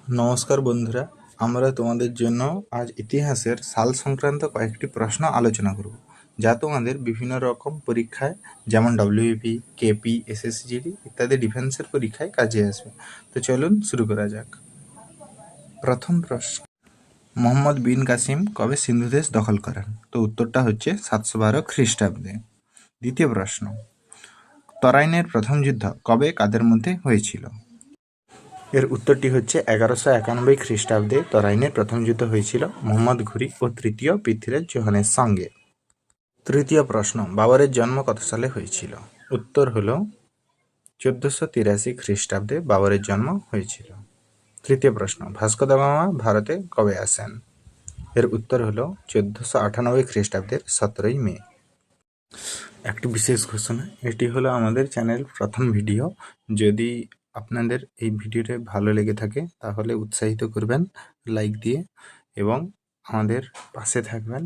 নমস্কার বন্ধুরা, আমরা তোমাদের জন্য আজ ইতিহাসের সাল সংক্রান্ত কয়েকটি প্রশ্ন আলোচনা করব, যা তোমাদের বিভিন্ন রকম পরীক্ষায় যেমন ডব্লিউপি, কেপি, এসএসজিডি ইত্যাদি ডিফেন্সের পরীক্ষায় কাজে আসবে। তো চলুন শুরু করা যাক। প্রথম প্রশ্ন, মোহাম্মদ বিন কাসিম কবে সিন্ধু দেশ দখল করেন? তো উত্তরটা হচ্ছে 712 খ্রিস্টাব্দে। দ্বিতীয় প্রশ্ন, তরাইনের প্রথম যুদ্ধ কবে কাদের মধ্যে হয়েছিল? এর উত্তরটি হচ্ছে 1191 খ্রিস্টাব্দে তরাইনের প্রথম যুদ্ধ হয়েছিল মুহাম্মদ ঘুরি ও তৃতীয় পৃথ্বীরাজ চৌহানের সঙ্গে। তৃতীয় প্রশ্ন, বাবরের জন্ম কত সালে হয়েছিল? উত্তর হল 1483 খ্রিস্টাব্দে বাবরের জন্ম হয়েছিল। তৃতীয় প্রশ্ন, ভাস্কো দা গামা ভারতে কবে আসেন? এর উত্তর হল 1498 খ্রিস্টাব্দের 17 মে। একটি বিশেষ ঘোষণা, এটি হলো আমাদের চ্যানেল প্রথম ভিডিও। যদি আপনাদের এই ভিডিওটি ভালো লেগে থাকে তাহলে উৎসাহিত করবেন লাইক দিয়ে এবং আমাদের পাশে থাকবেন।